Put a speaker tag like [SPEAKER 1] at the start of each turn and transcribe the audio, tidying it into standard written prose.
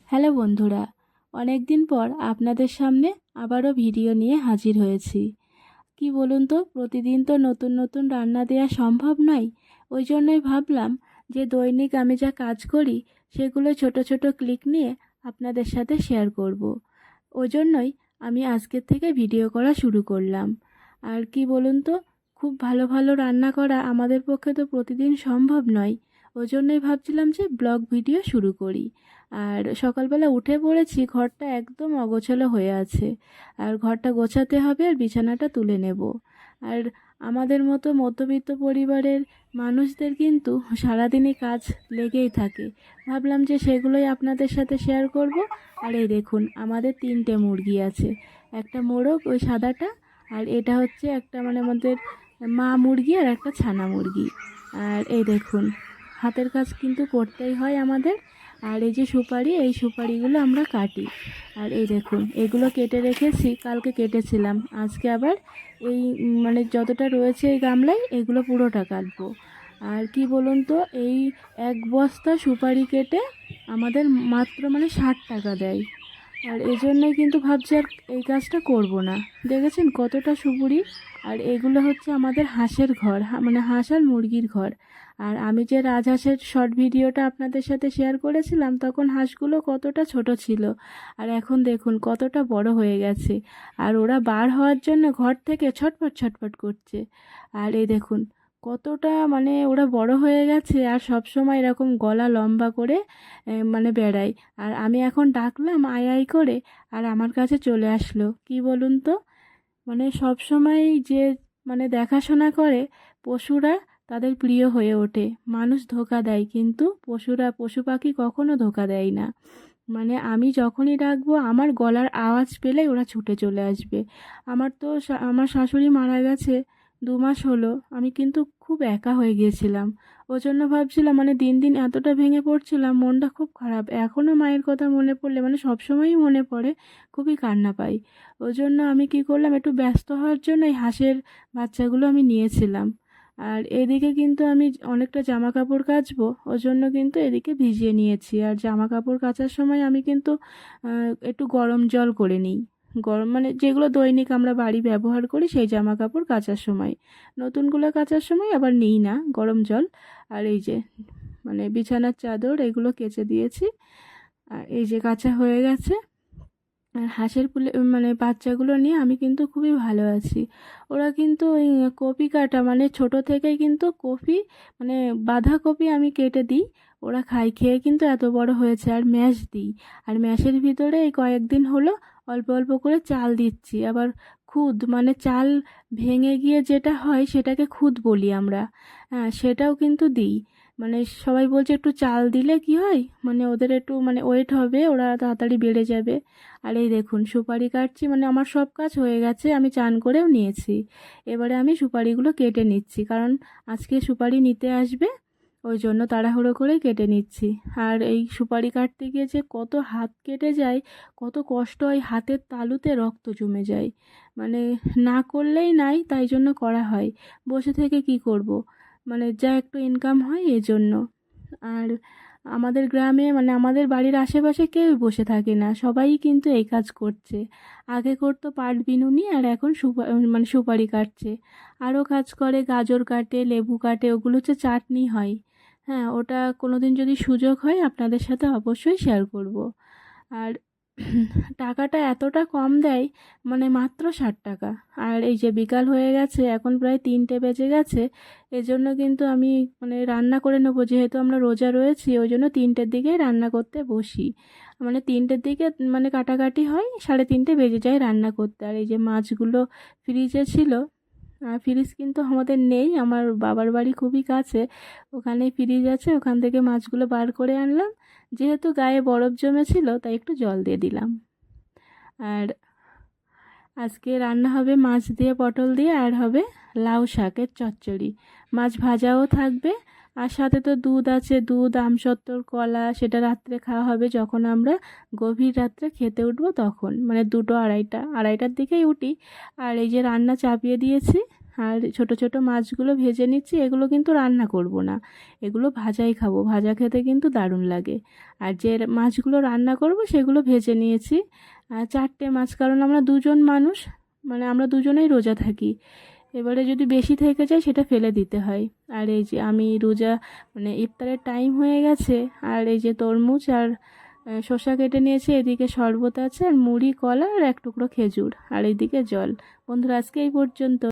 [SPEAKER 1] Hello বন্ধুরা, অনেক দিন পর আপনাদের সামনে আবারও ভিডিও নিয়ে হাজির হয়েছি। কি বলুন তো, প্রতিদিন তো নতুন নতুন রান্না দেওয়া সম্ভব নয়। ওই জন্যই ভাবলাম যে দৈনিক আমি যা কাজ করি সেগুলো ছোট ছোট ক্লিক নিয়ে আপনাদের সাথে শেয়ার করব। ওই জন্যই আমি আজকের থেকে ভিডিও করা শুরু করলাম। আর কি বলুন তো, খুব ভালো ভালো রান্না করা আমাদের পক্ষে তো প্রতিদিন সম্ভব নয়। ওই জন্যই ভাবছিলাম যে ব্লগ ভিডিও শুরু করি। আর সকালবেলা উঠে পড়েছি, ঘরটা একদম অগোছালো হয়ে আছে। আর ঘরটা গোছাতে হবে আর বিছানাটা তুলে নেব। আর আমাদের মতো মধ্যবিত্ত পরিবারের মানুষদের কিন্তু সারাদিনই কাজ লেগেই থাকে। ভাবলাম যে সেগুলোই আপনাদের সাথে শেয়ার করব। আর এই দেখুন, আমাদের 3টে মুরগি আছে। একটা মোরগ, ওই সাদাটা, আর এটা হচ্ছে একটা আমাদের মা মুরগি, আর একটা ছানা মুরগি। আর এই দেখুন, হাতের কাজ কিন্তু করতেই হয় আমাদের। আর এই যে সুপারি, এই সুপারিগুলো আমরা কাটি। আর এই দেখুন, এগুলো কেটে রেখেছি, কালকে কেটেছিলাম। আজকে আবার এই যতটা রয়েছে এই গামলায় এগুলো পুরোটা কাটবো। আর কি বলুন তো, এই এক বস্তা সুপারি কেটে আমাদের মাত্র 60 টাকা দেয়। আর এই জন্যই কিন্তু ভাবছি আর এই কাজটা করব না। দেখেছেন কতটা সুপুরি। আর এগুলো হচ্ছে আমাদের হাঁসের ঘর, হাঁস আর মুরগির ঘর। আর আমি যে রাজহাঁসের শর্ট ভিডিওটা আপনাদের সাথে শেয়ার করেছিলাম, তখন হাঁসগুলো কতটা ছোট ছিল, আর এখন দেখুন কতটা বড় হয়ে গেছে। আর ওরা বার হওয়ার জন্য ঘর থেকে ছটফট ছটফট করছে। আর এই দেখুন কতটা ওরা বড় হয়ে গেছে, আর সব সময় এরকম গলা লম্বা করে বেড়ায়। আর আমি এখন ডাকলাম আই আই করে, আর আমার কাছে চলে আসলো। কি বলুন তো, সব সময় যে দেখাশোনা করে পশুরা, তাদের প্রিয় হয়ে ওঠে। মানুষ ধোঁকা দেয়, কিন্তু পশু পাখি কখনো ধোঁকা দেয় না। আমি যখনই ডাকবো, আমার গলার আওয়াজ পেলেই ওরা ছুটে চলে আসবে। আমার শাশুড়ি মারা গেছে 2 মাস হলো। আমি কিন্তু খুব একা হয়ে গিয়েছিলাম। ওই জন্য ভাবছিলাম, দিন দিন এতটা ভেঙে পড়ছিলাম, মনটা খুব খারাপ। এখনও মায়ের কথা মনে পড়লে সবসময়ই মনে পড়ে, খুবই কান্না পাই। ওই জন্য আমি কি করলাম, একটু ব্যস্ত হওয়ার জন্য এই হাঁসের বাচ্চাগুলো আমি নিয়েছিলাম। আর এদিকে কিন্তু আমি অনেকটা জামা কাপড় কাচবো, ওই জন্য কিন্তু এদিকে ভিজিয়ে নিয়েছি। আর জামা কাপড় কাচার সময় আমি কিন্তু একটু গরম জল করে নিই। গরম যেগুলো দৈনিক আমরা বাড়ি ব্যবহার করি, সেই জামা কাপড় কাচার সময়। নতুনগুলো কাচার সময় আবার নিই না গরম জল। আর এই যে বিছানার চাদর এগুলো কেচে দিয়েছি। আর এই যে কাচা হয়ে গেছে। আর হাঁসের বাচ্চাগুলো নিয়ে আমি কিন্তু খুবই ভালো আছি। ওরা কিন্তু ওই কপি কাটা, ছোট থেকেই কিন্তু কপি, বাঁধাকপি আমি কেটে দিই, ওরা খায়। খেয়ে কিন্তু এত বড় হয়েছে। আর ম্যাশ দিই। আর ম্যাশের ভিতরে এই কয়েকদিন হলো অল্প অল্প করে চাল দিচ্ছি। আবার খুদ, চাল ভেঙে গিয়ে যেটা হয় সেটাকে খুদ বলি আমরা। হ্যাঁ, সেটাও কিন্তু দিই। সবাই বলছে একটু চাল দিলে কি হয়, ওদের একটু ওয়েট হবে, ওরা তাড়াতাড়ি বেড়ে যাবে। আর এই দেখুন সুপারি কাটছি, আমার সব কাজ হয়ে গেছে, আমি চান করেও নিয়েছি। এবারে আমি সুপারিগুলো কেটে নিচ্ছি, কারণ আজকে সুপারি নিতে আসবে, ওই জন্য তাড়াহুড়ো করে কেটে নিচ্ছি। আর এই সুপারি কাটতে গিয়ে যে কত হাত কেটে যায়, কত কষ্ট হয়, হাতের তালুতে রক্ত জমে যায়। না করলেই নাই, তাই জন্য করা হয়। বসে থেকে কি করব, যা একটু ইনকাম হয় এজন্য। আর আমাদের গ্রামে আমাদের বাড়ির আশেপাশে কেউই বসে থাকে না, সবাই কিন্তু এই কাজ করছে। আগে করতো পাট বিনুনি, আর এখন সুপারি কাটছে। আরও কাজ করে, গাজর কাটে, লেবু কাটে, ওগুলো হচ্ছে চাটনি হয়। হ্যাঁ, ওটা কোনোদিন যদি সুযোগ হয় আপনাদের সাথে অবশ্যই শেয়ার করব। আর টাকাটা এতটা কম দেয়, মাত্র 60 টাকা। আর এই যে বিকাল হয়ে গেছে, এখন প্রায় 3টে বেজে গেছে। এজন্য কিন্তু আমি রান্না করে নেবো, যেহেতু আমরা রোজা রয়েছি, ওই জন্য 3টের দিকেই রান্না করতে বসি। 3টের দিকে কাটাকাটি হয়, 3:30 বেজে যায় রান্না করতে। আর এই যে মাছগুলো ফ্রিজে ছিল, ফ্রিজ কিন্তু আমাদের নেই, আমার বাবার বাড়ি খুবই কাছে, ওখানেই ফ্রিজ আছে, ওখান থেকে মাছগুলো বার করে আনলাম। যেহেতু গায়ে বরফ জমেছিল, তাই একটু জল দিয়ে দিলাম। আর আজকে রান্না হবে মাছ দিয়ে, পটল দিয়ে, আর হবে লাউ শাকের চচ্চড়ি। মাছ ভাজাও থাকবে, আর সাথে তো দুধ আছে, দুধ, আমসত্ত্বর, কলা, সেটা রাত্রে খাওয়া হবে, যখন আমরা গভীর রাত্রে খেতে উঠবো তখন, 2টো 2:30টার দিকেই উঠি। আর এই যে রান্না চাপিয়ে দিয়েছি, আর ছোট ছোট মাছগুলো ভেজে নিচ্ছি। এগুলো কিন্তু রান্না করব না, এগুলো ভাজাই খাবো, ভাজা খেতে কিন্তু দারুণ লাগে। আর যে মাছগুলো রান্না করব সেগুলো ভেজে নিয়েছি। আর 4টে মাছ, কারণ আমরা দুজন মানুষ, মানে আমরা দুজনেই রোজা থাকি। এবারে যদি বেশি থেকে যায় সেটা ফেলে দিতে হয়। আর এই যে আমি রোজা, মানে ইফতারের টাইম হয়ে গেছে, আর এই যে তরমুজ আর শসা কেটে নিয়েছি, এদিকে শরবত আছে, আর মুড়ি, কলা আর এক টুকরো খেজুর, আর এইদিকে জল। বন্ধুরা, আজকে এই পর্যন্ত।